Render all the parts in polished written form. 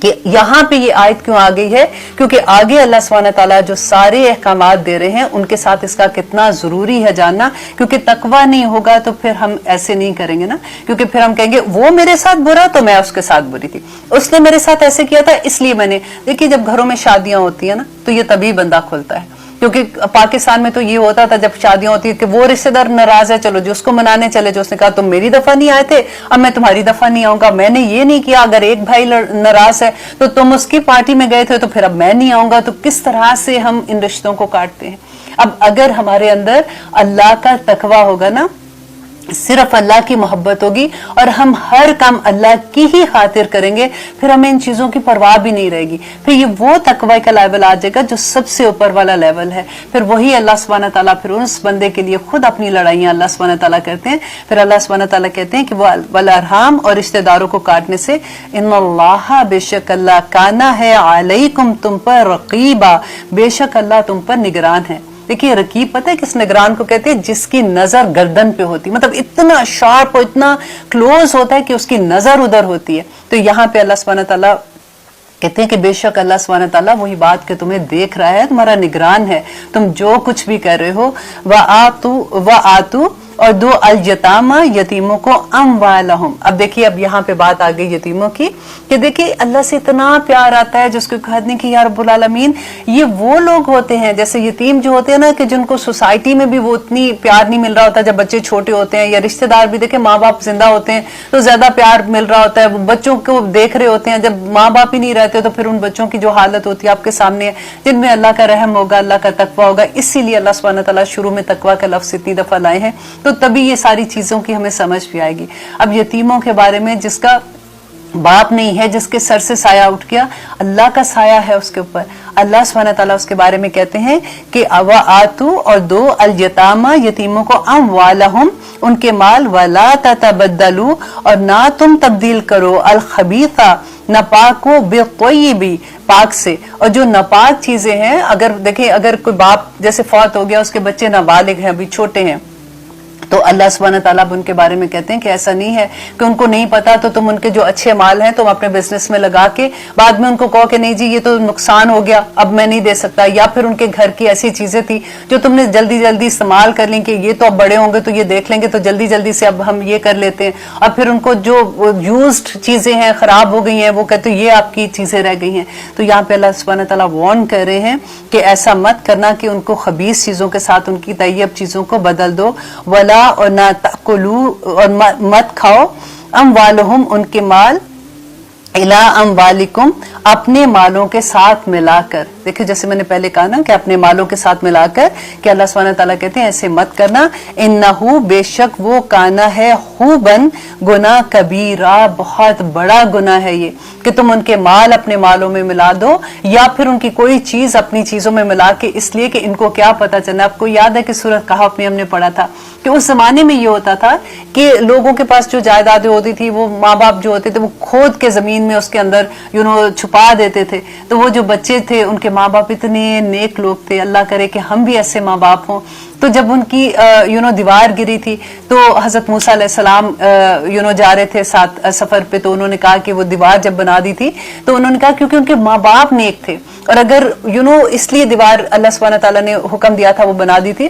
کہ یہاں پہ یہ آیت کیوں آ گئی ہے؟ کیونکہ آگے اللہ سبحانہ تعالیٰ جو سارے احکامات دے رہے ہیں ان کے ساتھ اس کا کتنا ضروری ہے جاننا، کیونکہ تقویٰ نہیں ہوگا تو پھر ہم ایسے نہیں کریں گے نا، کیونکہ پھر ہم کہیں گے وہ میرے ساتھ برا تو میں اس کے ساتھ بری تھی، اس نے میرے ساتھ ایسے کیا تھا اس لیے میں نے۔ دیکھیے جب گھروں میں شادیاں ہوتی ہیں نا تو یہ تبھی بندہ کھلتا ہے، کیونکہ پاکستان میں تو یہ ہوتا تھا جب شادیاں ہوتی ہے کہ وہ رشتہ دار ناراض ہے، چلو جو اس کو منانے چلے، جو اس نے کہا تم میری دفعہ نہیں آئے تھے اب میں تمہاری دفعہ نہیں آؤں گا، میں نے یہ نہیں کیا، اگر ایک بھائی ناراض ہے تو تم اس کی پارٹی میں گئے تھے تو پھر اب میں نہیں آؤں گا۔ تو کس طرح سے ہم ان رشتوں کو کاٹتے ہیں۔ اب اگر ہمارے اندر اللہ کا تقویٰ ہوگا نا، صرف اللہ کی محبت ہوگی اور ہم ہر کام اللہ کی ہی خاطر کریں گے، پھر ہمیں ان چیزوں کی پرواہ بھی نہیں رہے گی، پھر یہ وہ تقوی کا لیول آ جائے گا جو سب سے اوپر والا لیول ہے۔ پھر وہی اللہ سبحانہ تعالیٰ پھر اس بندے کے لیے خود اپنی لڑائیاں اللہ سبحانہ تعالیٰ کرتے ہیں۔ پھر اللہ سبحانہ تعالیٰ کہتے ہیں کہ وہ والارحام اور رشتہ داروں کو کاٹنے سے، ان اللہ بے شک اللہ کانا ہے علیکم تم پر رقیبا، بے شک اللہ تم پر نگران ہے۔ دیکھیے رقیب پتہ ہے کس نگران کو کہتے ہیں؟ جس کی نظر گردن پہ ہوتی، مطلب اتنا شارپ اور اتنا کلوز ہوتا ہے کہ اس کی نظر ادھر ہوتی ہے۔ تو یہاں پہ اللہ سبحانہ تعالیٰ کہتے ہیں کہ بے شک اللہ سبحانہ تعالیٰ وہی بات کہ تمہیں دیکھ رہا ہے، تمہارا نگران ہے، تم جو کچھ بھی کر رہے ہو۔ وَآتُوا اور دو الیتامہ یتیموں کو اموالہم۔ اب دیکھیے اب یہاں پہ بات آ گئی یتیموں کی کہ دیکھیے اللہ سے اتنا پیار آتا ہے جس کو کہنے کی یا رب العالمین یہ وہ لوگ ہوتے ہیں جیسے یتیم جو ہوتے ہیں نا کہ جن کو سوسائٹی میں بھی وہ اتنی پیار نہیں مل رہا ہوتا جب بچے چھوٹے ہوتے ہیں، یا رشتہ دار بھی دیکھیں ماں باپ زندہ ہوتے ہیں تو زیادہ پیار مل رہا ہوتا ہے، وہ بچوں کو دیکھ رہے ہوتے ہیں، جب ماں باپ ہی نہیں رہتے تو پھر ان بچوں کی جو حالت ہوتی ہے آپ کے سامنے ہے، جن میں اللہ کا رحم ہوگا، اللہ کا تقویٰ ہوگا۔ اسی لیے اللہ سبحانہ تعالیٰ شروع میں تقویٰ کا لفظ اتنی دفعہ لائے ہیں، تو تبھی یہ ساری چیزوں کی ہمیں سمجھ بھی آئے گی۔ اب یتیموں کے بارے میں جس کا باپ نہیں ہے، جس کے سر سے سایہ اٹھ گیا، اللہ کا سایہ ہے اس کے اوپر، اللہ سبحانہ تعالیٰ اس کے بارے میں کہتے ہیں کہ وَآتُوا اور دو الیتامہ یتیموں کو اموالہم ان کے مال، وَلَا تَتَبَدَّلُوا اور نہ تم تبدیل کرو، الخبیث ناپاک کو بالطیب پاک سے۔ اور جو ناپاک چیزیں ہیں، اگر دیکھیں اگر کوئی باپ جیسے فوت ہو گیا، اس کے بچے نابالغ ہیں، ابھی چھوٹے ہیں، تو اللہ سبحانہ تعالیٰ ان کے بارے میں کہتے ہیں کہ ایسا نہیں ہے کہ ان کو نہیں پتا تو تم ان کے جو اچھے مال ہیں تم اپنے بزنس میں لگا کے بعد میں ان کو کہو کہ نہیں جی یہ تو نقصان ہو گیا اب میں نہیں دے سکتا، یا پھر ان کے گھر کی ایسی چیزیں تھی جو تم نے جلدی جلدی استعمال کر لیں کہ یہ تو اب بڑے ہوں گے تو یہ دیکھ لیں گے تو جلدی جلدی سے اب ہم یہ کر لیتے ہیں، اور پھر ان کو جو یوزڈ چیزیں ہیں خراب ہو گئی ہیں وہ کہتے ہیں یہ آپ کی چیزیں رہ گئی ہیں۔ تو یہاں پہ اللہ سبحانہ تعالیٰ وارن کر رہے ہیں کہ ایسا مت کرنا کہ ان کو خبیث چیزوں کے ساتھ ان کی طیب چیزوں کو بدل دو، ولا اور نہ تأکلوا اور مت کھاؤ اموالہم ان کے مال، الا اموالکم اپنے مالوں کے ساتھ ملا کر۔ دیکھیں جیسے میں نے پہلے کہا نا کہ اپنے مالوں کے ساتھ ملا کر، کہ اللہ سبحانہ تعالیٰ کہتے ہیں ایسے مت کرنا، انہو بے شک وہ کانا ہے خوبن گناہ کبیرہ بہت بڑا گناہ ہے یہ کہ تم ان کے مال اپنے مالوں میں ملا دو، یا پھر ان کی کوئی چیز اپنی چیزوں میں ملا کے، اس لیے کہ ان کو کیا پتا چلنا۔ آپ کو یاد ہے کہ سورۃ کہف میں ہم نے پڑھا تھا کہ اس زمانے میں یہ ہوتا تھا کہ لوگوں کے پاس جو جائیدادیں ہوتی تھی وہ ماں باپ جو ہوتے تھے وہ کھود کے زمین میں اس کے اندر چھپا دیتے تھے، تو وہ جو بچے تھے ان کے ماں باپ اتنے نیک لوگ تھے، اللہ کرے کہ ہم بھی ایسے ماں باپ ہوں۔ تو جب ان کی دیوار گری تھی تو حضرت موسیٰ علیہ السلام جا رہے تھے ساتھ سفر پہ، تو انہوں نے کہا کہ وہ دیوار جب بنا دی تھی تو انہوں نے کہا کیونکہ ان کے ماں باپ نیک تھے، اور اگر اس لیے دیوار اللہ سبحانہ تعالیٰ نے حکم دیا تھا وہ بنا دی تھی،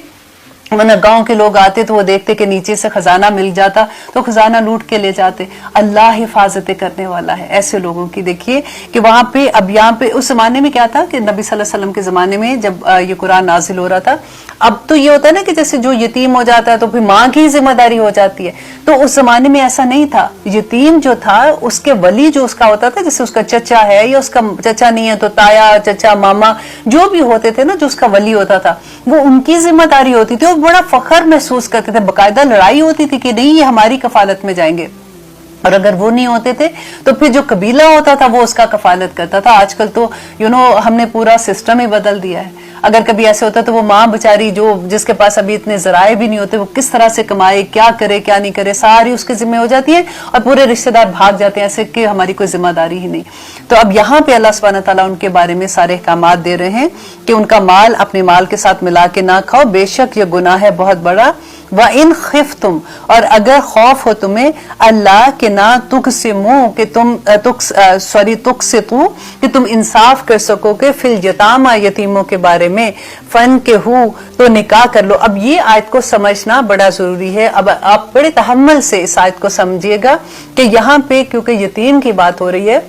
ورنہ گاؤں کے لوگ آتے تو وہ دیکھتے کہ نیچے سے خزانہ مل جاتا تو خزانہ لوٹ کے لے جاتے۔ اللہ حفاظتیں کرنے والا ہے ایسے لوگوں کی۔ دیکھیے کہ وہاں پہ اب یہاں پہ اس زمانے میں کیا تھا کہ نبی صلی اللہ علیہ وسلم کے زمانے میں جب یہ قرآن نازل ہو رہا تھا، اب تو یہ ہوتا ہے نا کہ جیسے جو یتیم ہو جاتا ہے تو پھر ماں کی ذمہ داری ہو جاتی ہے، تو اس زمانے میں ایسا نہیں تھا۔ یتیم جو تھا اس کے ولی جو اس کا ہوتا تھا، جیسے اس کا چچا ہے یا اس کا چچا نہیں ہے تو تایا چچا ماما جو بھی ہوتے تھے نا، جو اس کا ولی ہوتا تھا وہ ان کی ذمہ داری ہوتی تھی، اور بڑا فخر محسوس کرتے تھے، باقاعدہ لڑائی ہوتی تھی کہ نہیں یہ ہماری کفالت میں جائیں گے، اور اگر وہ نہیں ہوتے تھے تو پھر جو قبیلہ ہوتا تھا وہ اس کا کفالت کرتا تھا۔ آج کل تو ہم نے پورا سسٹم ہی بدل دیا ہے، اگر کبھی ایسے ہوتا تو وہ ماں بچاری جس کے پاس ابھی اتنے ذرائع بھی نہیں ہوتے، وہ کس طرح سے کمائے، کیا کرے کیا نہیں کرے، ساری اس کے ذمہ ہو جاتی ہے، اور پورے رشتہ دار بھاگ جاتے ہیں ایسے کہ ہماری کوئی ذمہ داری ہی نہیں۔ تو اب یہاں پہ اللہ سبحانہ تعالیٰ ان کے بارے میں سارے احکامات دے رہے ہیں کہ ان کا مال اپنے مال کے ساتھ ملا کے نہ کھاؤ، بے شک یہ گناہ ہے بہت بڑا، وَإِنْ خِفْتُمْ اور اگر خوف ہو تمہیں اللہ کے نہ تقسموا کہ تم تقسطوا کہ تم انصاف کر سکو گے فی الیتامى یتیموں کے بارے میں فانکحوا تو نکاح کر لو. اب یہ آیت کو سمجھنا بڑا ضروری ہے. اب آپ بڑے تحمل سے اس آیت کو سمجھیے گا کہ یہاں پہ کیونکہ یتیم کی بات ہو رہی ہے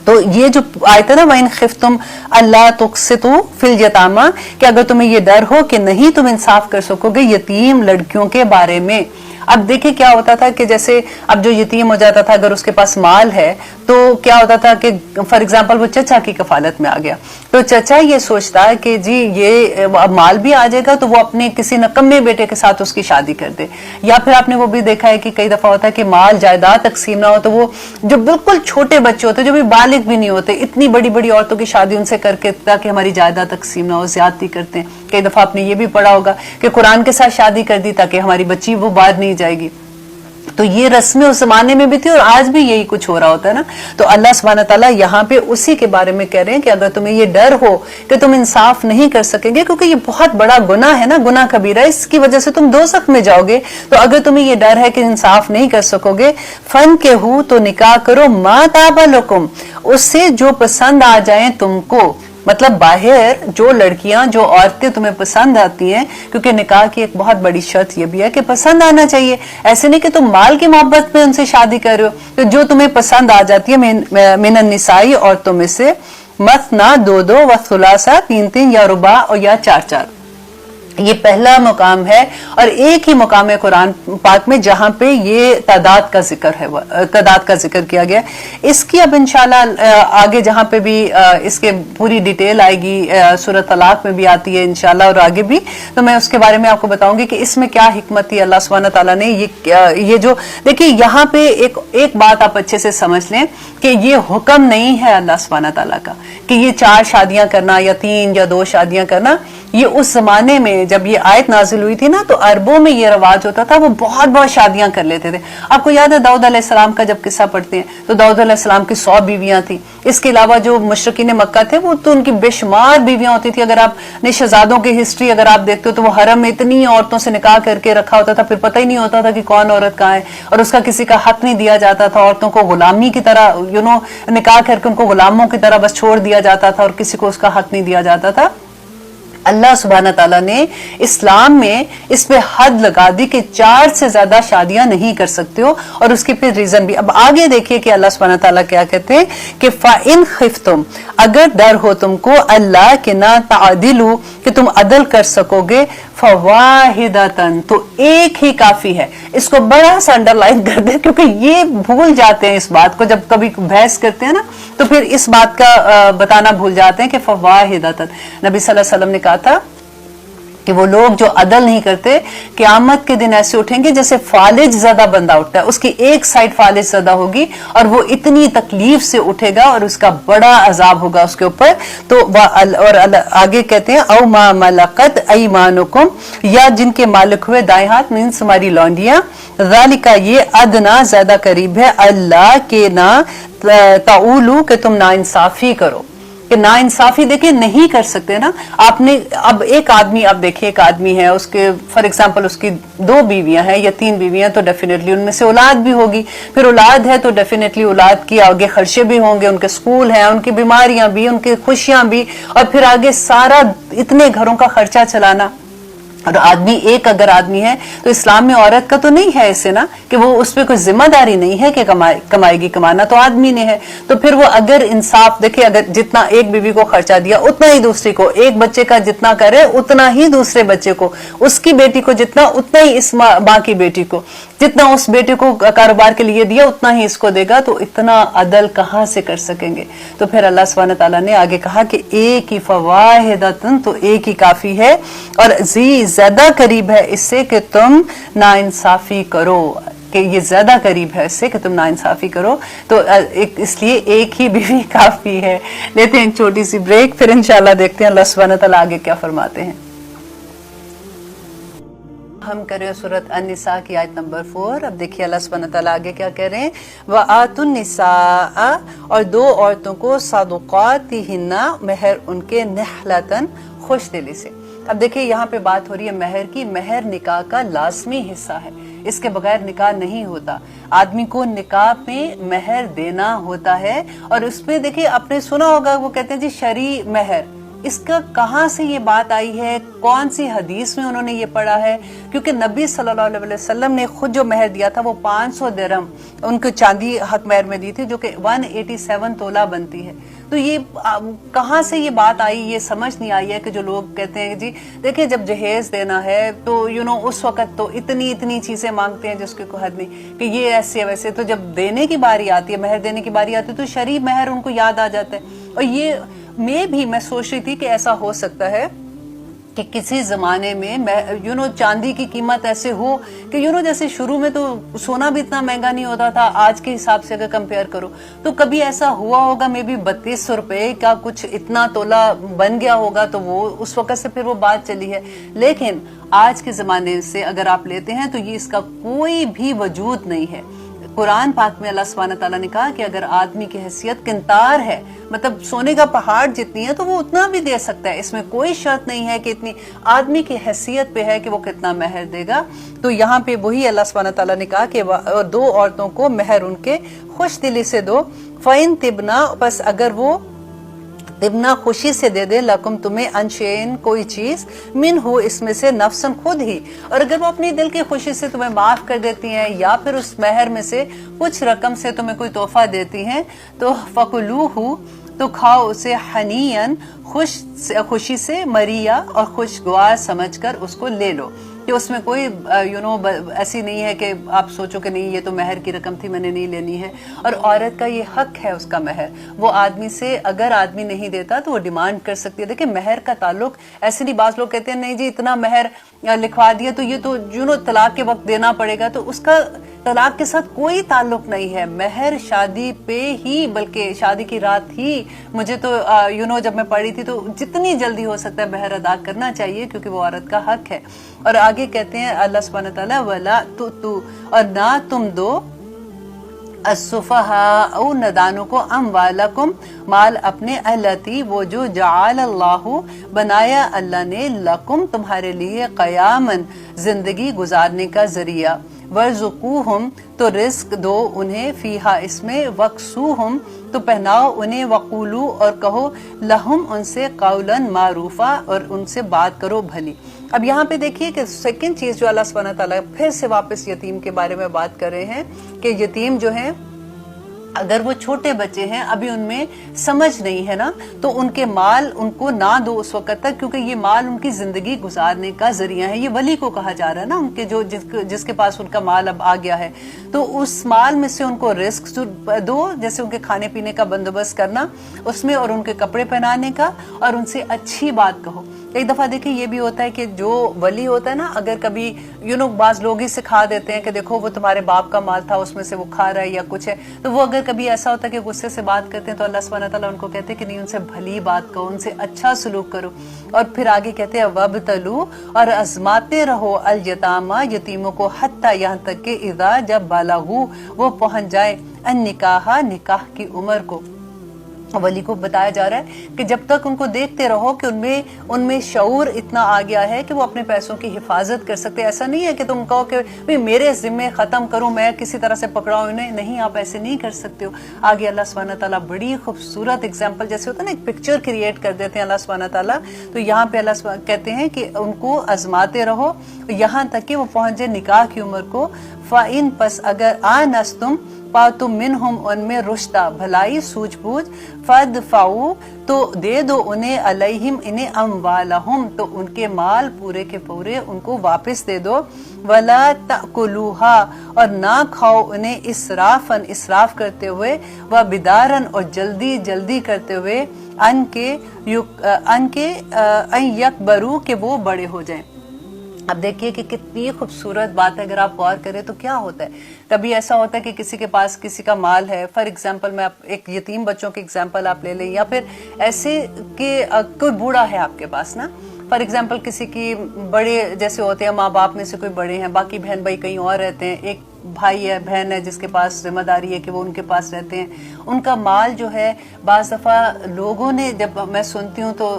تو یہ جو آیت ہے نا وَإِنْ خِفْتُمْ أَلَّا تُقْسِطُوا فِي الْيَتَامَى کہ اگر تمہیں یہ ڈر ہو کہ نہیں تم انصاف کر سکو گے یتیم لڑکیوں کے بارے میں. اب دیکھیں کیا ہوتا تھا کہ جیسے اب جو یتیم ہو جاتا تھا اگر اس کے پاس مال ہے تو کیا ہوتا تھا کہ فار ایگزامپل وہ چچا کی کفالت میں آ گیا تو چچا یہ سوچتا ہے کہ جی یہ اب مال بھی آ جائے گا تو وہ اپنے کسی نکمے بیٹے کے ساتھ اس کی شادی کر دے. یا پھر آپ نے وہ بھی دیکھا ہے کہ کئی دفعہ ہوتا ہے کہ مال جائیداد تقسیم نہ ہو تو وہ جو بالکل چھوٹے بچے ہوتے جو بھی بالغ بھی نہیں ہوتے اتنی بڑی بڑی عورتوں کی شادی ان سے کر کے تاکہ ہماری جائیداد تقسیم نہ ہو زیادتی کرتے ہیں. کئی دفعہ آپ نے یہ بھی پڑھا ہوگا کہ قرآن کے ساتھ شادی کر دی تاکہ ہماری بچی وہ باہر نہیں جائے گی. تو یہ رسمیں اس زمانے میں بھی تھی اور آج بھی یہی کچھ ہو رہا ہوتا ہے نا. تو اللہ سبحانہ تعالیٰ یہاں پہ اسی کے بارے میں کہہ رہے ہیں کہ اگر تمہیں یہ ڈر ہو کہ تم انصاف نہیں کر سکیں گے کیونکہ یہ بہت بڑا گناہ ہے نا, گناہ کبیرہ, اس کی وجہ سے تم دوزخ میں جاؤ گے. تو اگر تمہیں یہ ڈر ہے کہ انصاف نہیں کر سکو گے فانکحوا تو نکاح کرو ما طاب لکم اس سے جو پسند آ جائیں تم کو. مطلب باہر جو لڑکیاں جو عورتیں تمہیں پسند آتی ہیں کیونکہ نکاح کی ایک بہت بڑی شرط یہ بھی ہے کہ پسند آنا چاہیے. ایسے نہیں کہ تم مال کی محبت میں ان سے شادی کر رہے ہو. تو جو تمہیں پسند آ جاتی ہے من النساء عورتوں میں سے مثنا دو دو و ثلاثہ تین تین یا رباع اور یا چار چار. یہ پہلا مقام ہے اور ایک ہی مقام ہے قرآن پاک میں جہاں پہ یہ تعداد کا ذکر ہے, تعداد کا ذکر کیا گیا. اس کی اب انشاءاللہ آگے جہاں پہ بھی اس کے پوری ڈیٹیل آئے گی سورۃ طلاق میں بھی آتی ہے انشاءاللہ اور آگے بھی, تو میں اس کے بارے میں آپ کو بتاؤں گی کہ اس میں کیا حکمت تھی اللہ سبحانہ تعالیٰ نے. یہ جو دیکھیے یہاں پہ ایک بات آپ اچھے سے سمجھ لیں کہ یہ حکم نہیں ہے اللہ سبحانہ تعالیٰ کا کہ یہ 4 شادیاں کرنا یا 3 یا 2 شادیاں کرنا. یہ اس زمانے میں جب یہ آیت نازل ہوئی تھی نا تو عربوں میں یہ رواج ہوتا تھا, وہ بہت بہت شادیاں کر لیتے تھے. آپ کو یاد ہے داؤد علیہ السلام کا جب قصہ پڑھتے ہیں تو داؤد علیہ السلام کی 100 بیویاں تھیں. اس کے علاوہ جو مشرکین مکہ تھے وہ تو ان کی بے شمار بیویاں ہوتی تھی. اگر آپ نے شہزادوں کی ہسٹری اگر آپ دیکھتے ہو تو وہ حرم میں اتنی عورتوں سے نکاح کر کے رکھا ہوتا تھا, پھر پتہ ہی نہیں ہوتا تھا کہ کون عورت کہاں ہے اور اس کا کسی کا حق نہیں دیا جاتا تھا. عورتوں کو غلامی کی طرح نکاح کر کے ان کو غلاموں کی طرح بس چھوڑ دیا جاتا تھا اور کسی کو اس کا حق نہیں دیا جاتا تھا. اللہ سبحانہ تعالیٰ نے اسلام میں اس پہ حد لگا دی کہ 4 سے زیادہ شادیاں نہیں کر سکتے ہو, اور اس کی پھر ریزن بھی. اب آگے دیکھیے کہ اللہ سبحانہ تعالیٰ کیا کہتے ہیں کہ فَإِنْ خِفْتُمْ اگر ڈر ہو تم کو اللہ کے نہ تعدلوا کہ تم عدل کر سکو گے فواحدۃ تو ایک ہی کافی ہے. اس کو بڑا سا انڈر لائن کر دیں کیونکہ یہ بھول جاتے ہیں اس بات کو جب کبھی بحث کرتے ہیں نا تو پھر اس بات کا بتانا بھول جاتے ہیں کہ فواحدۃ. نبی صلی اللہ علیہ وسلم نے کہا تھا کہ وہ لوگ جو عدل نہیں کرتے قیامت کے دن ایسے اٹھیں گے جیسے فالج زدہ بندہ اٹھتا ہے, اس کی ایک سائڈ فالج زدہ ہوگی اور وہ اتنی تکلیف سے اٹھے گا اور اس کا بڑا عذاب ہوگا اس کے اوپر. تو اور آگے کہتے ہیں او ما ملکت ایمانکم یا جن کے مالک ہوئے دائیں ہاتھ مینس ہماری لونڈیاں, ذالک یہ ادنا زیادہ قریب ہے اللہ کے نہ تعولو کہ تم ناانصافی کرو. کہ نا انصافی دیکھیں نہیں کر سکتے نا آپ نے. اب ایک آدمی اب دیکھیں ایک آدمی ہے اس کے فار ایگزامپل اس کی 2 بیویاں ہیں یا 3 بیویاں تو ڈیفینیٹلی ان میں سے اولاد بھی ہوگی. پھر اولاد ہے تو ڈیفینیٹلی اولاد کی آگے خرچے بھی ہوں گے, ان کے سکول ہیں, ان کی بیماریاں بھی, ان کی خوشیاں بھی, اور پھر آگے سارا اتنے گھروں کا خرچہ چلانا. اور آدمی ایک اگر آدمی ہے تو اسلام میں عورت کا تو نہیں ہے ایسے نا کہ وہ اس پہ کوئی ذمہ داری نہیں ہے کہ کمائے گی, کمانا تو آدمی نے ہے. تو پھر وہ اگر انصاف دیکھے اگر جتنا ایک بیوی کو خرچہ دیا اتنا ہی دوسری کو, ایک بچے کا جتنا کرے اتنا ہی دوسرے بچے کو, اس کی بیٹی کو جتنا اتنا ہی اس ماں کی بیٹی کو, جتنا اس بیٹے کو کاروبار کے لیے دیا اتنا ہی اس کو دے گا. تو اتنا عدل کہاں سے کر سکیں گے. تو پھر اللہ سبحانہ تعالیٰ نے آگے کہا کہ ایک ہی فواحدۃ تو ایک ہی کافی ہے اور زیادہ قریب ہے اس سے کہ تم ناانصافی کرو, کہ یہ زیادہ قریب ہے اس سے کہ تم ناانصافی کرو. تو اس لیے ایک ہی بیوی کافی ہے. لیتے ہیں چھوٹی سی بریک, پھر انشاءاللہ دیکھتے ہیں اللہ سبحانہ تعالیٰ آگے کیا فرماتے ہیں. ہم کر رہے ہیں سورۃ النساء کی آیت نمبر 4. اب دیکھیے اللہ سبحانہ تعالیٰ آگے کیا کہہ رہے ہیں. وَآتُوا النِّسَاءَ اور دو عورتوں کو صدقاتہن مہر ان کے نحلتاً خوش دلی سے. اب دیکھیں یہاں پہ بات ہو رہی ہے مہر کی. مہر نکاح کا لازمی حصہ ہے, اس کے بغیر نکاح نہیں ہوتا. آدمی کو نکاح میں مہر دینا ہوتا ہے. اور اس میں دیکھیں آپ نے سنا ہوگا وہ کہتے ہیں جی شرعی مہر, اس کا کہاں سے یہ بات آئی ہے, کون سی حدیث میں انہوں نے یہ پڑھا ہے؟ کیونکہ نبی صلی اللہ علیہ وسلم نے خود جو مہر دیا تھا وہ 500 درہم ان کو چاندی حق مہر میں دی تھی, جو کہ 187 تولہ بنتی ہے. تو یہ کہاں سے یہ بات آئی, یہ سمجھ نہیں آئی ہے کہ جو لوگ کہتے ہیں جی دیکھیں جب جہیز دینا ہے تو اس وقت تو اتنی چیزیں مانگتے ہیں جس کی کوئی حد نہیں, کہ یہ ایسے ویسے. تو جب دینے کی باری آتی ہے, مہر دینے کی باری آتی ہے, تو شرعی مہر ان کو یاد آ جاتا ہے. اور یہ میں سوچ رہی تھی کہ ایسا ہو سکتا ہے کہ کسی زمانے میں چاندی کی قیمت ایسے ہو کہ جیسے شروع میں تو سونا بھی اتنا مہنگا نہیں ہوتا تھا آج کے حساب سے اگر کمپیئر کرو, تو کبھی ایسا ہوا ہوگا میں بھی 3200 روپے کا کچھ اتنا تولہ بن گیا ہوگا, تو وہ اس وقت سے پھر وہ بات چلی ہے. لیکن آج کے زمانے سے اگر آپ لیتے ہیں تو یہ اس کا کوئی بھی وجود نہیں ہے. قرآن پاک میں اللہ سبحانہ تعالیٰ نے کہا کہ اگر آدمی کی حیثیت قنطار ہے, مطلب سونے کا پہاڑ جتنی ہے, تو وہ اتنا بھی دے سکتا ہے. اس میں کوئی شرط نہیں ہے کہ اتنی آدمی کی حیثیت پہ ہے کہ وہ کتنا مہر دے گا. تو یہاں پہ وہی اللہ سبحانہ تعالیٰ نے کہا کہ 2 عورتوں کو مہر ان کے خوش دلی سے دو. فَإِن تِبْنَا, بس اگر وہ تبنا خوشی سے دے دے, لکم تمہیں انشین کوئی چیز, من ہو اس میں سے نفسن خود ہی, اور اگر وہ اپنی دل کی خوشی سے تمہیں معاف کر دیتی ہیں یا پھر اس مہر میں سے کچھ رقم سے تمہیں کوئی تحفہ دیتی ہیں, تو فَقُلُوهُ, تو کھاؤ اسے, حنیئن, خوشی سے, مریا, اور خوشگوار سمجھ کر اس کو لے لو. کہ اس میں کوئی ایسی نہیں ہے کہ آپ سوچو کہ نہیں یہ تو مہر کی رقم تھی میں نے نہیں لینی ہے. اور عورت کا یہ حق ہے اس کا مہر, وہ آدمی سے اگر آدمی نہیں دیتا تو وہ ڈیمانڈ کر سکتی ہے. دیکھیں مہر کا تعلق ایسے نہیں, بعض لوگ کہتے ہیں نہیں جی اتنا مہر لکھوا دیا تو یہ تو طلاق کے وقت دینا پڑے گا, تو اس کا طلاق کے ساتھ کوئی تعلق نہیں ہے. مہر شادی پہ ہی, بلکہ شادی کی رات ہی, مجھے تو جب میں پڑھی تھی تو جتنی جلدی ہو سکتا ہے مہر ادا کرنا چاہیے, کیونکہ وہ عورت کا حق ہے. اور آگے کہتے ہیں اللہ سبحانہ تعالیٰ وَلَا تُؤْتُوا, اور نہ تم دو, السفہاء, ندانوں کو, اموالکم, مال اپنے, التی, وہ جو, جعل اللہ, بنایا اللہ نے, لکم, تمہارے لیے, قیامن, زندگی گزارنے کا ذریعہ, ورزقوہم, تو رزق دو انہیں, فیہا, اس میں, وکسوہم, تو پہناؤ انہیں, وقولو, اور کہو, لہم, ان سے, قولاً معروفا, اور ان سے بات کرو بھلی. اب یہاں پہ دیکھیے کہ سیکنڈ چیز جو اللہ سبحانہ تعالیٰ پھر سے واپس یتیم کے بارے میں بات کر رہے ہیں, کہ یتیم جو ہیں اگر وہ چھوٹے بچے ہیں, ابھی ان میں سمجھ نہیں ہے نا, تو ان کے مال ان کو نہ دو اس وقت تک, کیونکہ یہ مال ان کی زندگی گزارنے کا ذریعہ ہے. یہ ولی کو کہا جا رہا ہے نا, ان کے جس کے پاس ان کا مال اب آ گیا ہے, تو اس مال میں سے ان کو رزق دو, جیسے ان کے کھانے پینے کا بندوبست کرنا اس میں, اور ان کے کپڑے پہنانے کا, اور ان سے اچھی بات کہو. ایک دفعہ دیکھیں یہ بھی ہوتا ہے کہ جو ولی ہوتا ہے نا, اگر کبھی بعض لوگ ہی سکھا دیتے ہیں کہ دیکھو وہ تمہارے باپ کا مال تھا, اس میں سے وہ کھا رہا ہے یا کچھ ہے, تو وہ اگر کبھی ایسا ہوتا ہے کہ غصے سے بات کرتے ہیں, تو اللہ سبحانہ تعالیٰ ان کو کہتے ہیں کہ نہیں, ان سے بھلی بات کہو, ان سے اچھا سلوک کرو. اور پھر آگے کہتے ہیں وَابْتَلُوا, اور آزماتے رہو, الیتاما, یتیموں کو, حتیٰ, یہاں تک کہ, اذا, جب, بالغوا, وہ پہنچ جائے, النکاح, نکاح کی عمر کو. ولی کو بتایا جا رہا ہے کہ جب تک ان کو دیکھتے رہو کہ ان میں شعور اتنا آ گیا ہے کہ وہ اپنے پیسوں کی حفاظت کر سکتے. ایسا نہیں ہے کہ تم کہو کہ میرے ذمے ختم کروں, میں کسی طرح سے پکڑاؤں انہیں, نہیں, آپ ایسے نہیں کر سکتے ہو. آگے اللہ سبحانہ تعالیٰ بڑی خوبصورت اگزامپل, جیسے ہوتا ہے نا ایک پکچر کریٹ کر دیتے ہیں اللہ سبحانہ تعالیٰ, تو یہاں پہ اللہ کہتے ہیں کہ ان کو آزماتے رہو یہاں تک کہ وہ پہنچے نکاح کی عمر کو. فَإِن, پس اگر, آنستم, پاؤ تم, منہم, ان میں, رشدہ, بھلائی, سوجھ بوجھ, فادفعوا, تو دے دو انہیں, علیہم, انہیں, اموالہم, تو ان کے مال پورے کے پورے ان کو واپس دے دو. ولا تأکلوها, اور نہ کھاؤ انہیں, اسرافن, اسراف کرتے ہوئے, وبدارن, اور جلدی جلدی کرتے ہوئے, ان کے ان یکبروا, کہ وہ بڑے ہو جائیں. اب دیکھیے کہ کتنی خوبصورت بات ہے, اگر آپ غور کریں تو کیا ہوتا ہے, کبھی ایسا ہوتا ہے کہ کسی کے پاس کسی کا مال ہے, فار ایگزامپل میں ایک یتیم بچوں کی ایگزامپل آپ لے لیں, یا پھر ایسے کہ کوئی بوڑھا ہے آپ کے پاس نا, فار ایگزامپل کسی کی بڑے جیسے ہوتے ہیں ماں باپ میں سے کوئی بڑے ہیں, باقی بہن بھائی کہیں اور رہتے ہیں, ایک بھائی ہے, بہن ہے, جس کے پاس ذمہ داری ہے کہ وہ ان کے پاس رہتے ہیں, ان کا مال جو ہے بعض دفعہ لوگوں نے, جب میں سنتی ہوں تو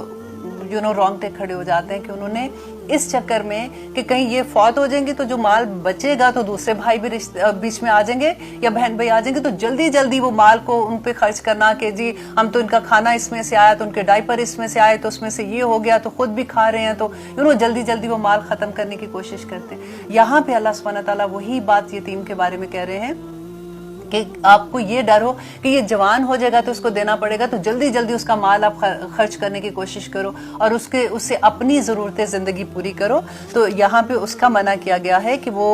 رونگٹے کھڑے ہو جاتے ہیں کہ انہوں نے اس چکر میں کہ کہیں یہ فوت ہو جائیں گے تو جو مال بچے گا تو دوسرے بھائی بھی بیچ میں آ جائیں گے یا بہن بھائی آ جائیں گے، تو جلدی جلدی وہ مال کو ان پہ خرچ کرنا کہ جی ہم تو ان کا کھانا اس میں سے آیا تو ان کے ڈائپر اس میں سے آئے تو اس میں سے یہ ہو گیا تو خود بھی کھا رہے ہیں، تو جلدی جلدی وہ مال ختم کرنے کی کوشش کرتے ہیں۔ یہاں پہ اللہ سبحانہ تعالیٰ وہی بات یتیم کے بارے میں کہہ رہے ہیں کہ آپ کو یہ ڈر ہو کہ یہ جوان ہو جائے گا تو اس کو دینا پڑے گا، تو جلدی جلدی اس کا مال آپ خرچ کرنے کی کوشش کرو اور اس سے اپنی ضرورتیں زندگی پوری کرو۔ تو یہاں پہ اس کا منع کیا گیا ہے کہ وہ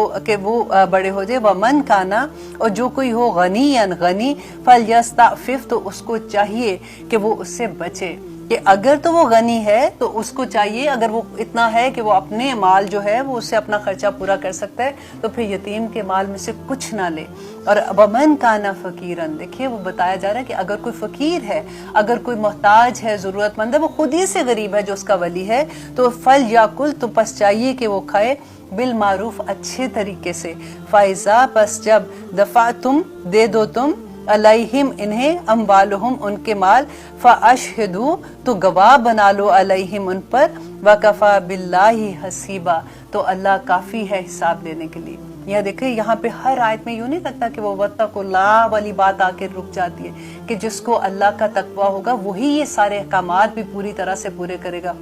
بڑے ہو جائے۔ وَمَنْ كَانَ، اور جو کوئی ہو غنیًا غنی، فَلْيَسْتَعْفِفْ، تو اس کو چاہیے کہ وہ اس سے بچے، کہ اگر تو وہ غنی ہے تو اس کو چاہیے، اگر وہ اتنا ہے کہ وہ اپنے مال جو ہے وہ اس سے اپنا خرچہ پورا کر سکتا ہے تو پھر یتیم کے مال میں سے کچھ نہ لے۔ اور وَمَنْ كَانَ فَقِيرًا، دیکھیے وہ بتایا جا رہا ہے کہ اگر کوئی فقیر ہے، اگر کوئی محتاج ہے، ضرورت مند ہے، وہ خود ہی سے غریب ہے جو اس کا ولی ہے، تو فَلْيَأْكُلْ، تو پس چاہیے کہ وہ کھائے، بالمعروف، اچھے طریقے سے، فَإِذَا، پس جب دفعتم، دے دو تم، علیہم انہیں، اموالہم، ان کے مال، فاشہدوا، تو گواہ بنا لو، علیہم، ان پر، وکفا باللہ حسیبا، تو اللہ کافی ہے حساب لینے کے لیے۔ یہ دیکھیں یہاں پہ ہر آیت میں یوں نہیں لگتا کہ وہ واتقوا اللہ والی بات آ کے رک جاتی ہے کہ جس کو اللہ کا تقوی ہوگا وہی یہ سارے احکامات بھی پوری طرح سے پورے کرے گا۔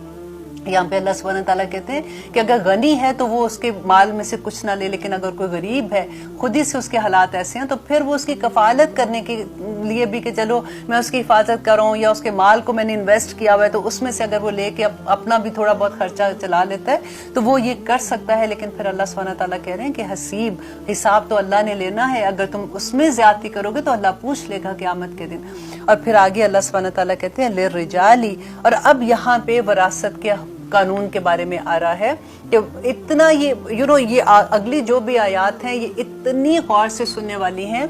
یہاں پہ اللہ سبحانہ تعالیٰ کہتے ہیں کہ اگر غنی ہے تو وہ اس کے مال میں سے کچھ نہ لے، لیکن اگر کوئی غریب ہے، خود ہی سے اس کے حالات ایسے ہیں، تو پھر وہ اس کی کفالت کرنے کے لیے بھی کہ چلو میں اس کی حفاظت کروں، یا اس کے مال کو میں نے انویسٹ کیا ہوا ہے تو اس میں سے اگر وہ لے کے اپنا بھی تھوڑا بہت خرچہ چلا لیتا ہے تو وہ یہ کر سکتا ہے۔ لیکن پھر اللہ سبحانہ تعالیٰ کہہ رہے ہیں کہ حسیب، حساب تو اللہ نے لینا ہے، اگر تم اس میں زیادتی کرو گے تو اللہ پوچھ لے گا قیامت کے دن۔ اور پھر آگے اللہ سبحانہ تعالیٰ کہتے ہیں للرجالی، اور اب یہاں پہ وراثت کے قانون کے بارے میں آ رہا ہے کہ اتنا یہ اگلی جو بھی آیات ہیں یہ اتنی غور سے سننے والی ہیں،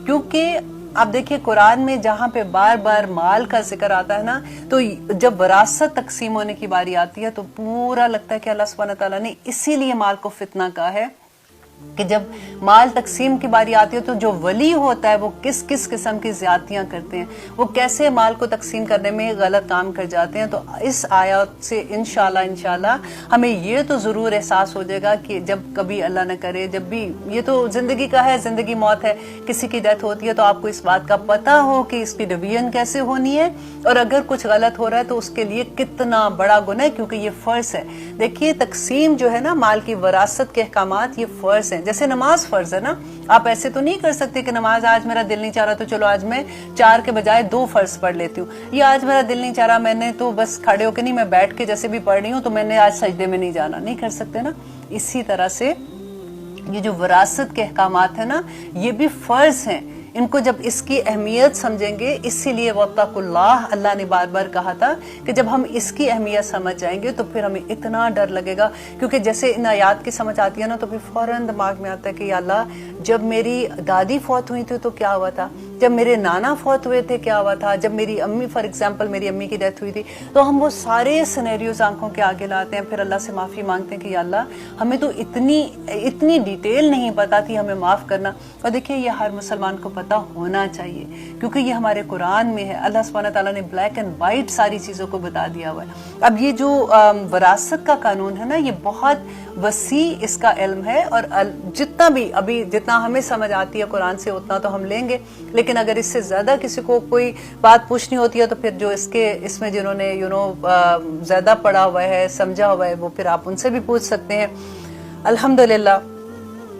کیونکہ آپ دیکھیں قرآن میں جہاں پہ بار بار مال کا ذکر آتا ہے نا، تو جب وراثت تقسیم ہونے کی باری آتی ہے تو پورا لگتا ہے کہ اللہ سبحانہ تعالیٰ نے اسی لیے مال کو فتنہ کہا ہے کہ جب مال تقسیم کی باری آتی ہے تو جو ولی ہوتا ہے وہ کس کس قسم کی زیادتیاں کرتے ہیں، وہ کیسے مال کو تقسیم کرنے میں غلط کام کر جاتے ہیں۔ تو اس آیات سے انشاءاللہ ہمیں یہ تو ضرور احساس ہو جائے گا کہ جب کبھی اللہ نہ کرے، جب بھی یہ تو زندگی کا ہے، زندگی موت ہے، کسی کی ڈیتھ ہوتی ہے تو آپ کو اس بات کا پتہ ہو کہ اس کی ڈویژن کیسے ہونی ہے، اور اگر کچھ غلط ہو رہا ہے تو اس کے لیے کتنا بڑا گناہ ہے، کیونکہ یہ فرض ہے۔ دیکھیے تقسیم جو ہے نا مال کی وراثت کے احکامات، یہ فرض ہیں، جیسے نماز فرض ہے نا، آپ ایسے تو نہیں کر سکتے کہ نماز آج میرا دل نہیں چاہ رہا تو چلو آج میں 4 کے بجائے 2 فرض پڑھ لیتی ہوں، یا آج میرا دل نہیں چاہ رہا میں نے تو بس کھڑے ہو کے نہیں، میں بیٹھ کے جیسے بھی پڑھ رہی ہوں تو میں نے آج سجدے میں نہیں جانا، نہیں کر سکتے نا۔ اسی طرح سے یہ جو وراثت کے احکامات ہیں نا یہ بھی فرض ہیں، ان کو جب اس کی اہمیت سمجھیں گے، اسی لیے واتقوا اللہ اللہ نے بار بار کہا تھا کہ جب ہم اس کی اہمیت سمجھ جائیں گے تو پھر ہمیں اتنا ڈر لگے گا، کیونکہ جیسے ان آیات کی سمجھ آتی ہے نا تو پھر فوراً دماغ میں آتا ہے کہ یا اللہ جب میری دادی فوت ہوئی تھی تو کیا ہوا تھا، جب میرے نانا فوت ہوئے تھے کیا ہوا تھا، جب میری امی فار ایگزامپل میری امی کی ڈیتھ ہوئی تھی، تو ہم وہ سارے سینیریوز آنکھوں کے آگے لاتے ہیں، پھر اللہ سے معافی مانگتے ہیں کہ یا اللہ ہمیں تو اتنی ڈیٹیل نہیں پتا تھی، ہمیں معاف کرنا۔ اور دیکھیے یہ ہر مسلمان کو پتہ ہونا چاہیے کیونکہ یہ ہمارے قرآن میں ہے، اللہ سبحانہ تعالیٰ نے بلیک اینڈ وائٹ ساری چیزوں کو بتا دیا ہوا ہے۔ اب یہ جو وراثت کا قانون ہے نا یہ بہت وسیع اس کا علم ہے، اور جتنا بھی ابھی جتنا ہمیں سمجھ آتی ہے قرآن سے اتنا تو ہم لیں گے، لیکن اگر اس سے زیادہ کسی کو کوئی بات پوچھنی ہوتی ہے تو پھر جو اس میں جنہوں نے زیادہ پڑھا ہوا ہے، سمجھا ہوا ہے، وہ پھر آپ ان سے بھی پوچھ سکتے ہیں۔ الحمدللہ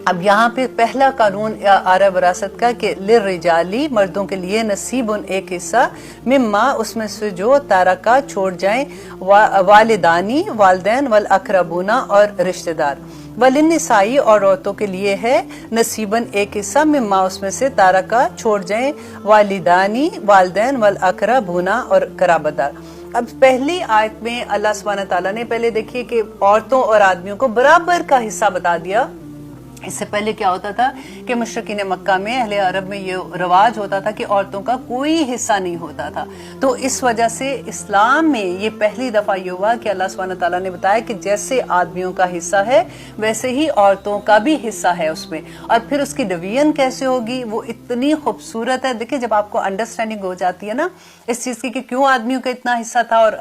اب یہاں پہ پہلا قانون آ رہا ہے وراثت کا کہ للرجالی، مردوں کے لیے، نصیب ایک حصہ، مما، اس میں سے جو تارکا چھوڑ جائیں، والدانی، والدین، والاقربون، اور رشتہ دار، وللنسائی، اور عورتوں کے لیے ہے نصیباً ایک حصہ، مما، اس میں سے تارکا چھوڑ جائیں، والدانی، والدین، والاقربون، اور قرابت دار۔ اب پہلی آیت میں اللہ سبحانہ تعالیٰ نے پہلے دیکھیے کہ عورتوں اور آدمیوں کو برابر کا حصہ بتا دیا، اس سے پہلے کیا ہوتا تھا کہ مشرکین مکہ میں اہل عرب میں یہ رواج ہوتا تھا کہ عورتوں کا کوئی حصہ نہیں ہوتا تھا. تو اس وجہ سے اسلام میں یہ پہلی دفعہ یہ ہوا کہ اللہ سبحانہ تعالیٰ نے بتایا کہ جیسے آدمیوں کا حصہ ہے ویسے ہی عورتوں کا بھی حصہ ہے اس میں. اور پھر اس کی ڈویژن کیسے ہوگی وہ اتنی خوبصورت ہے. دیکھیں جب آپ کو انڈرسٹینڈنگ ہو جاتی ہے نا اس چیز کی کہ کیوں آدمیوں کا اتنا حصہ تھا, اور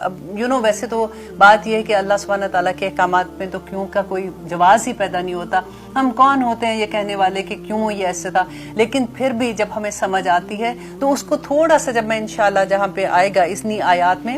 ویسے تو بات یہ ہے کہ اللہ سبحانہ تعالیٰ کے احکامات میں تو کیوں کا کوئی جواز ہی پیدا نہیں ہوتا. ہم کون ہوتے ہیں یہ کہنے والے کہ کیوں یہ ایسے تھا, لیکن پھر بھی جب ہمیں سمجھ آتی ہے تو اس کو تھوڑا سا, جب میں انشاءاللہ جہاں پہ آئے گا اتنی آیات میں,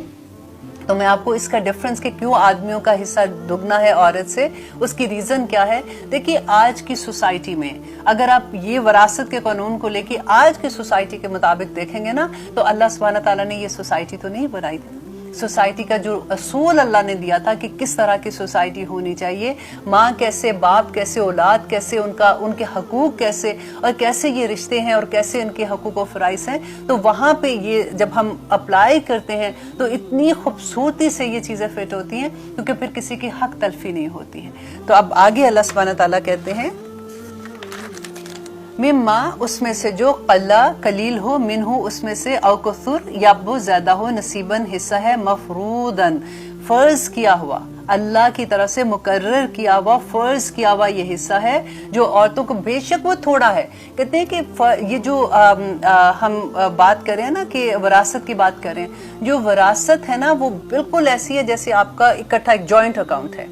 تو میں آپ کو اس کا ڈفرنس کہ کیوں آدمیوں کا حصہ دگنا ہے عورت سے, اس کی ریزن کیا ہے. دیکھیے آج کی سوسائٹی میں اگر آپ یہ وراثت کے قانون کو لے کے آج کی سوسائٹی کے مطابق دیکھیں گے نا تو اللہ سبحانہ تعالیٰ نے یہ سوسائٹی تو نہیں بنائی تھی. سوسائٹی کا جو اصول اللہ نے دیا تھا کہ کس طرح کی سوسائٹی ہونی چاہیے, ماں کیسے, باپ کیسے, اولاد کیسے, ان کے حقوق کیسے, اور کیسے یہ رشتے ہیں اور کیسے ان کے حقوق و فرائض ہیں, تو وہاں پہ یہ جب ہم اپلائی کرتے ہیں تو اتنی خوبصورتی سے یہ چیزیں فٹ ہوتی ہیں کیونکہ پھر کسی کی حق تلفی نہیں ہوتی ہے. تو اب آگے اللہ سبحانہ تعالیٰ کہتے ہیں مما, اس میں سے جو قلّا قلیل ہو, منہ اس میں سے, او کثر یا بہت زیادہ ہو, نصیباً حصہ ہے, مفروضاً فرض کیا ہوا, اللہ کی طرف سے مقرر کیا ہوا, فرض کیا ہوا یہ حصہ ہے جو عورتوں کو, بے شک وہ تھوڑا ہے. کہتے ہیں کہ یہ جو ہم بات کریں نا کہ وراثت کی بات کریں, جو وراثت ہے نا وہ بالکل ایسی ہے جیسے آپ کا اکٹھا ایک جوائنٹ اکاؤنٹ ہے,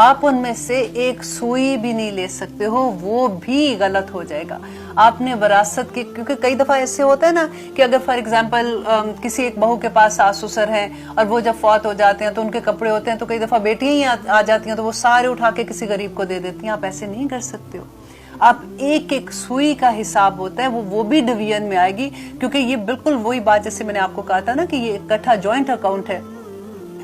آپ ان میں سے ایک سوئی بھی نہیں لے سکتے ہو, وہ بھی غلط ہو جائے گا. آپ نے وراثت کی, کیونکہ کئی دفعہ ایسے ہوتا ہے نا کہ اگر فار ایگزامپل کسی ایک بہو کے پاس ساس سسر ہیں اور وہ جب فوت ہو جاتے ہیں تو ان کے کپڑے ہوتے ہیں تو کئی دفعہ بیٹیاں ہی آ جاتی ہیں تو وہ سارے اٹھا کے کسی غریب کو دے دیتی ہیں. آپ ایسے نہیں کر سکتے ہو. آپ ایک ایک سوئی کا حساب ہوتا ہے, وہ بھی ڈویژن میں آئے گی, کیونکہ یہ بالکل وہی بات جیسے میں نے آپ کو کہا تھا نا کہ یہ اکٹھا جوائنٹ اکاؤنٹ ہے.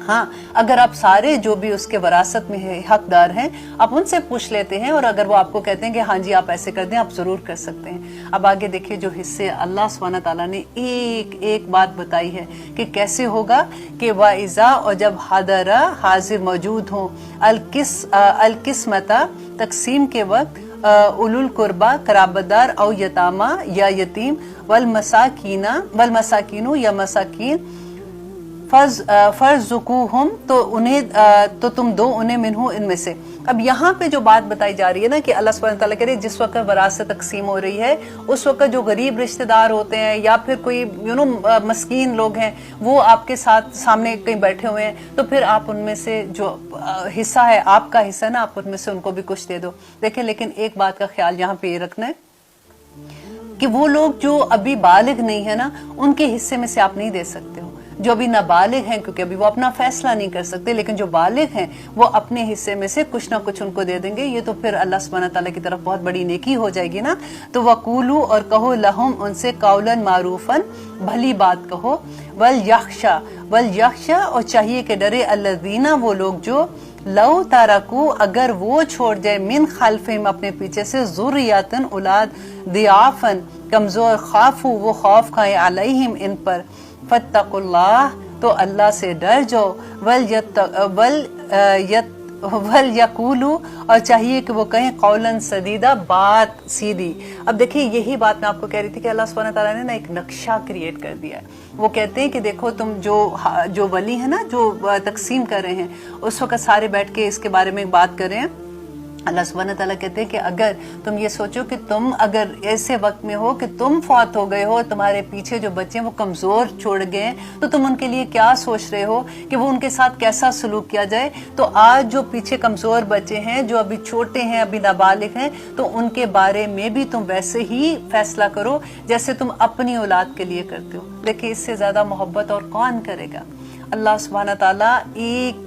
ہاں اگر آپ سارے جو بھی اس کے وراثت میں حقدار ہیں آپ ان سے پوچھ لیتے ہیں, اور اگر وہ آپ کو کہتے ہیں کہ ہاں جی آپ ایسے کر دیں, آپ ضرور کر سکتے ہیں. اب آگے دیکھیے جو حصے اللہ سبحانہ تعالیٰ نے ایک ایک بات بتائی ہے کہ کیسے ہوگا, کہ وَإِذَا, اور جب حاضرہ حاضر موجود ہوں, القسمتا تقسیم کے وقت, اولو القربا قرابتدار, او یتامہ یا یتیم, والمساکین یا مساکین, فرزقوہم, تو تم دو انہیں منہ ان میں سے. اب یہاں پہ جو بات بتائی جا رہی ہے نا کہ اللہ سبحانہ تعالیٰ کہہ رہے جس وقت وراثت تقسیم ہو رہی ہے اس وقت جو غریب رشتہ دار ہوتے ہیں یا پھر کوئی مسکین لوگ ہیں وہ آپ کے ساتھ سامنے کہیں بیٹھے ہوئے ہیں, تو پھر آپ ان میں سے جو حصہ ہے, آپ کا حصہ نا, آپ ان میں سے ان کو بھی کچھ دے دو. دیکھیں لیکن ایک بات کا خیال یہاں پہ یہ رکھنا ہے کہ وہ لوگ جو ابھی بالغ نہیں ہے نا ان کے حصے میں سے آپ نہیں دے سکتے ہو. جو ابھی نابالغ ہیں کیونکہ ابھی وہ اپنا فیصلہ نہیں کر سکتے, لیکن جو بالغ ہیں وہ اپنے حصے میں سے کچھ نہ کچھ ان کو دے دیں گے. یہ تو پھر اللہ سبحانہ تعالیٰ کی طرف بہت بڑی نیکی ہو جائے گی نا. تو وَقُولُوا, اور کہو, لَهُمْ, ان سے, قَوْلًا مَعْرُوفًا, بھلی بات کہو, وَلْيَخْشَى, اور چاہیے کہ ڈرے, الَّذِينَ, وہ لوگ جو, لو تارکو, اگر وہ چھوڑ جائے, من خلفہم, اپنے پیچھے سے, ذریاتن, اولاد, ضعافن, کمزور, خافو, وہ خوف کھائے, علیہم, ان پر, فاتقوا اللہ, تو اللہ سے ڈر جاؤ, وَلْيَقُولُوا, اور چاہیے کہ وہ کہیں, قولاً سدیدہ, بات سیدھی. اب دیکھیں یہی بات میں آپ کو کہہ رہی تھی کہ اللہ سبحانہ تعالیٰ نے نا ایک نقشہ کریٹ کر دیا ہے. وہ کہتے ہیں کہ دیکھو تم جو ولی ہیں نا جو تقسیم کر رہے ہیں اس وقت سارے بیٹھ کے اس کے بارے میں بات کر رہے ہیں. اللہ سبحانہ تعالیٰ کہتے ہیں کہ اگر تم یہ سوچو کہ تم اگر ایسے وقت میں ہو کہ تم فوت ہو گئے ہو, تمہارے پیچھے جو بچے ہیں وہ کمزور چھوڑ گئے ہیں, تو تم ان کے لیے کیا سوچ رہے ہو کہ وہ ان کے ساتھ کیسا سلوک کیا جائے. تو آج جو پیچھے کمزور بچے ہیں جو ابھی چھوٹے ہیں, ابھی نابالغ ہیں, تو ان کے بارے میں بھی تم ویسے ہی فیصلہ کرو جیسے تم اپنی اولاد کے لیے کرتے ہو. دیکھیں اس سے زیادہ محبت اور کون کرے گا. اللہ سبحانہ تعالیٰ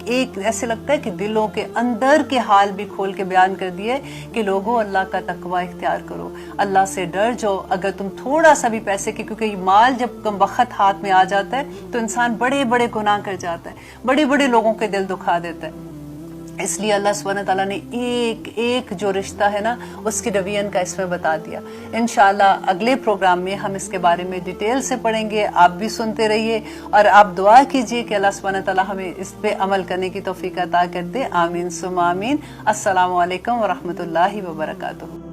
ایک ایسے لگتا ہے کہ دلوں کے اندر کے حال بھی کھول کے بیان کر دیے کہ لوگوں اللہ کا تقوی اختیار کرو, اللہ سے ڈر جاؤ. اگر تم تھوڑا سا بھی پیسے کی, کیونکہ یہ مال جب کم وقت ہاتھ میں آ جاتا ہے تو انسان بڑے بڑے گناہ کر جاتا ہے, بڑے بڑے لوگوں کے دل دکھا دیتا ہے. اس لیے اللہ سبحانہ تعالیٰ نے ایک ایک جو رشتہ ہے نا اس کی ڈویژن کا اس میں بتا دیا. انشاءاللہ اگلے پروگرام میں ہم اس کے بارے میں ڈیٹیل سے پڑھیں گے. آپ بھی سنتے رہیے اور آپ دعا کیجئے کہ اللہ سبحانہ تعالیٰ ہمیں اس پہ عمل کرنے کی توفیق عطا کر دے. آمین ثم آمین. السلام علیکم ورحمۃ اللہ وبرکاتہ.